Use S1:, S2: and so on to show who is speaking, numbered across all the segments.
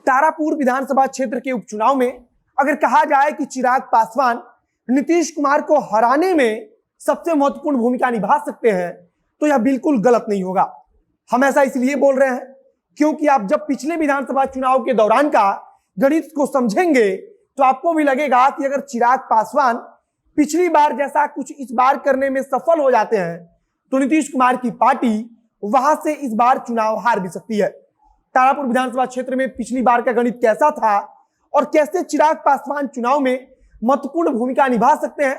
S1: तारापुर विधानसभा क्षेत्र के उपचुनाव में अगर कहा जाए कि चिराग पासवान नीतीश कुमार को हराने में सबसे महत्वपूर्ण भूमिका निभा सकते हैं तो यह बिल्कुल गलत नहीं होगा। हम ऐसा इसलिए बोल रहे हैं क्योंकि आप जब पिछले विधानसभा चुनाव के दौरान का गणित को समझेंगे तो आपको भी लगेगा कि अगर चिराग पासवान पिछली बार जैसा कुछ इस बार करने में सफल हो जाते हैं तो नीतीश कुमार की पार्टी वहां से इस बार चुनाव हार भी सकती है। तारापुर विधानसभा क्षेत्र में पिछली बार का गणित कैसा था और कैसे चिराग पासवान चुनाव में महत्वपूर्ण भूमिका निभा सकते हैं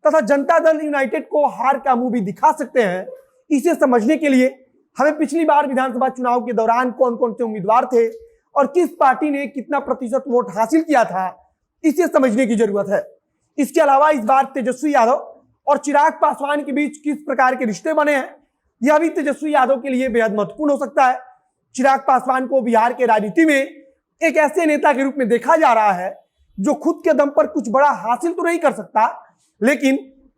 S1: तथा जनता दल यूनाइटेड को हार का मुंह भी दिखा सकते हैं, इसे समझने के लिए हमें पिछली बार विधानसभा चुनाव के दौरान कौन कौन से उम्मीदवार थे और किस पार्टी ने कितना प्रतिशत वोट हासिल किया था, इसे समझने की जरूरत है। इसके अलावा इस बार तेजस्वी यादव और चिराग पासवान के बीच किस प्रकार के रिश्ते बने हैं, यह भी तेजस्वी यादव के लिए बेहद महत्वपूर्ण हो सकता है। चिराग पासवान को बिहार के राजनीति में एक ऐसे नेता के रूप में देखा जा रहा है जो खुद के दम पर कुछ बड़ा हासिल तो नहीं कर सकता, लेकिन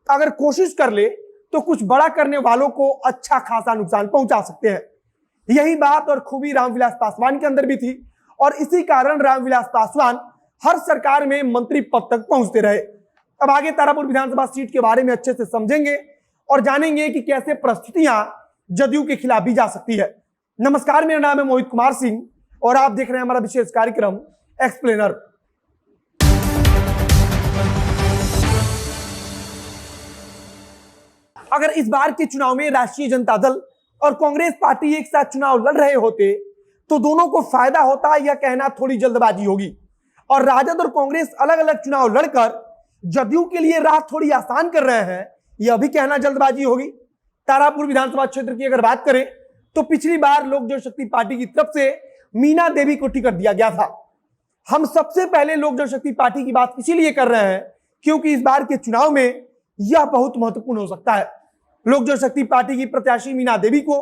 S1: अगर कोशिश कर ले तो कुछ बड़ा करने वालों को अच्छा खासा नुकसान पहुंचा सकते हैं। यही बात और खूबी रामविलास पासवान के अंदर भी थी और इसी कारण रामविलास पासवान हर सरकार में मंत्री पद तक पहुंचते रहे। अब आगे तारापुर विधानसभा सीट के बारे में अच्छे से समझेंगे और जानेंगे कि कैसे परिस्थितियां जदयू के खिलाफ भी जा सकती है। नमस्कार, मेरा नाम है मोहित कुमार सिंह और आप देख रहे हैं हमारा विशेष कार्यक्रम एक्सप्लेनर। अगर इस बार के चुनाव में राष्ट्रीय जनता दल और कांग्रेस पार्टी एक साथ चुनाव लड़ रहे होते तो दोनों को फायदा होता, यह कहना थोड़ी जल्दबाजी होगी। और राजद और कांग्रेस अलग अलग चुनाव लड़कर जदयू के लिए राह थोड़ी आसान कर रहे हैं, यह भी कहना जल्दबाजी होगी। तारापुर विधानसभा क्षेत्र की अगर बात करें तो पिछली बार लोक जनशक्ति पार्टी की तरफ से मीना देवी को टिकट दिया गया था। हम सबसे पहले लोक जनशक्ति पार्टी की बात इसीलिए कर रहे हैं क्योंकि इस बार के चुनाव में यह बहुत महत्वपूर्ण हो सकता है। लोक जनशक्ति पार्टी की प्रत्याशी मीना देवी को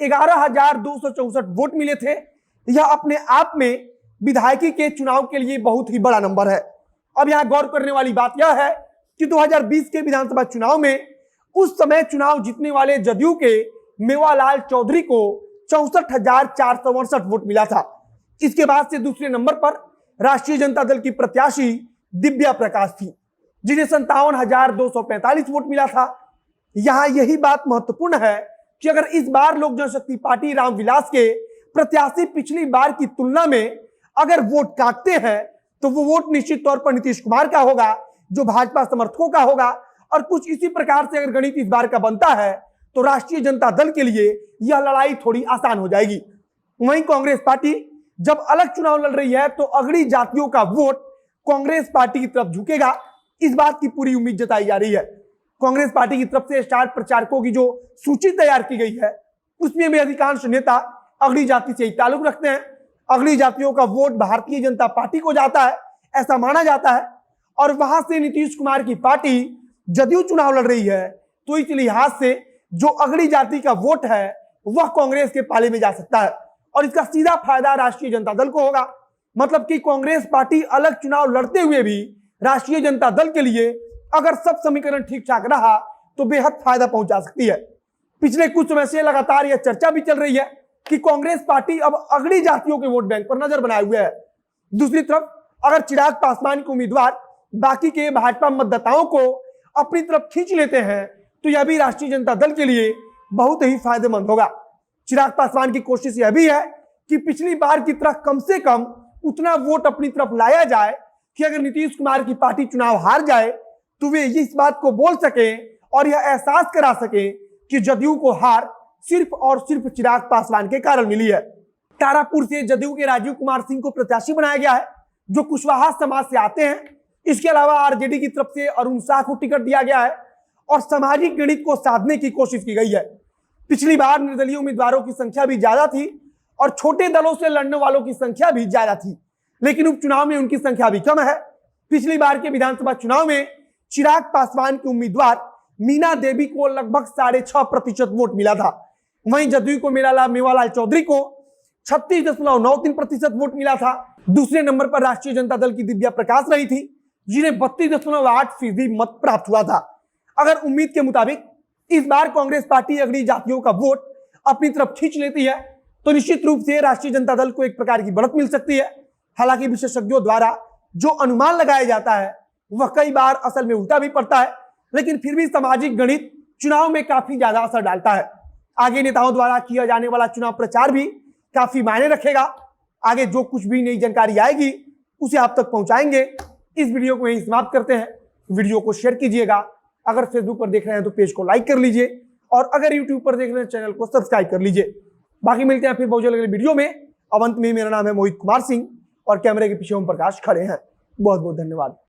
S1: 11,264 वोट मिले थे। यह अपने आप में विधायकी के चुनाव के लिए बहुत ही बड़ा नंबर है। अब यहां गौर करने वाली बात यह है कि 2020 के विधानसभा चुनाव में उस समय चुनाव जीतने वाले जदयू के मेवालाल चौधरी को 64,468 वोट मिला था। इसके बाद से दूसरे नंबर पर राष्ट्रीय जनता दल की प्रत्याशी दिव्या प्रकाश थी जिन्हें 57,245 वोट मिला था। यहां यही बात महत्वपूर्ण है कि अगर इस बार लोक जनशक्ति पार्टी रामविलास के प्रत्याशी पिछली बार की तुलना में अगर वोट काटते हैं तो वो वोट निश्चित तौर पर नीतीश कुमार का होगा, जो भाजपा समर्थकों का होगा। और कुछ इसी प्रकार से अगर गणित इस बार का बनता है तो राष्ट्रीय जनता दल के लिए यह लड़ाई थोड़ी आसान हो जाएगी। वहीं कांग्रेस पार्टी जब अलग चुनाव लड़ रही है तो अगड़ी जातियों का वोट कांग्रेस पार्टी की तरफ झुकेगा, इस बात की पूरी उम्मीद जताई जा रही है। कांग्रेस पार्टी की तरफ से स्टार प्रचारकों की जो सूची तैयार की गई है उसमें भी अधिकांश नेता अगड़ी जाति से ही ताल्लुक रखते हैं। अगड़ी जातियों का वोट भारतीय जनता पार्टी को जाता है, ऐसा माना जाता है। और वहां से नीतीश कुमार की पार्टी जदयू चुनाव लड़ रही है तो इस लिहाज से जो अगड़ी जाति का वोट है वह कांग्रेस के पाले में जा सकता है और इसका सीधा फायदा राष्ट्रीय जनता दल को होगा। मतलब कि कांग्रेस पार्टी अलग चुनाव लड़ते हुए भी राष्ट्रीय जनता दल के लिए अगर सब समीकरण ठीक ठाक रहा तो बेहद फायदा पहुंचा सकती है। पिछले कुछ समय से लगातार यह चर्चा भी चल रही है कि कांग्रेस पार्टी अब अगड़ी जातियों के वोट बैंक पर नजर बनाए हुए है। दूसरी तरफ अगर चिराग पासवान के उम्मीदवार बाकी के भाजपा मतदाताओं को अपनी तरफ खींच लेते हैं तो यह भी राष्ट्रीय जनता दल के लिए बहुत ही फायदेमंद होगा। चिराग पासवान की कोशिश यह भी है कि पिछली बार की तरह कम से कम उतना वोट अपनी तरफ लाया जाए कि अगर नीतीश कुमार की पार्टी चुनाव हार जाए तो वे इस बात को बोल सके और यह एहसास करा सके कि जदयू को हार सिर्फ और सिर्फ चिराग पासवान के कारण मिली है। तारापुर से जदयू के राजीव कुमार सिंह को प्रत्याशी बनाया गया है जो कुशवाहा समाज से आते हैं। इसके अलावा आरजेडी की तरफ से अरुण शाह को टिकट दिया गया है और सामाजिक गणित को साधने की कोशिश की गई है। पिछली बार निर्दलीय उम्मीदवारों की संख्या भी ज्यादा थी और छोटे दलों से लड़ने वालों की संख्या भी ज्यादा थी, लेकिन उपचुनाव में उनकी संख्या भी कम है। पिछली बार के विधानसभा चुनाव में चिराग पासवान के उम्मीदवार मीना देवी को लगभग 6.5% वोट मिला था। वहीं जदयू को मेवालाल चौधरी को 36.93% वोट मिला था। दूसरे नंबर पर राष्ट्रीय जनता दल की दिव्या प्रकाश रही थी जिन्हें 32.8% मत प्राप्त हुआ था। अगर उम्मीद के मुताबिक इस बार कांग्रेस पार्टी अगड़ी जातियों का वोट अपनी तरफ खींच लेती है तो निश्चित रूप से राष्ट्रीय जनता दल को एक प्रकार की बढ़त मिल सकती है। हालांकि विशेषज्ञों द्वारा जो अनुमान लगाया जाता है वह कई बार असल में उल्टा भी पड़ता है, लेकिन फिर भी सामाजिक गणित चुनाव में काफी ज्यादा असर डालता है। आगे नेताओं द्वारा किया जाने वाला चुनाव प्रचार भी काफी मायने रखेगा। आगे जो कुछ भी नई जानकारी आएगी उसे आप तक पहुंचाएंगे। इस वीडियो को यहीं समाप्त करते हैं। वीडियो को शेयर कीजिएगा। अगर फेसबुक पर देख रहे हैं तो पेज को लाइक कर लीजिए, और अगर यूट्यूब पर देख रहे हैं चैनल को सब्सक्राइब कर लीजिए। बाकी मिलते हैं फिर बहुत जल्द अगले वीडियो में। अब अंत में मेरा नाम है मोहित कुमार सिंह और कैमरे के पीछे ओम प्रकाश खड़े हैं। बहुत बहुत धन्यवाद।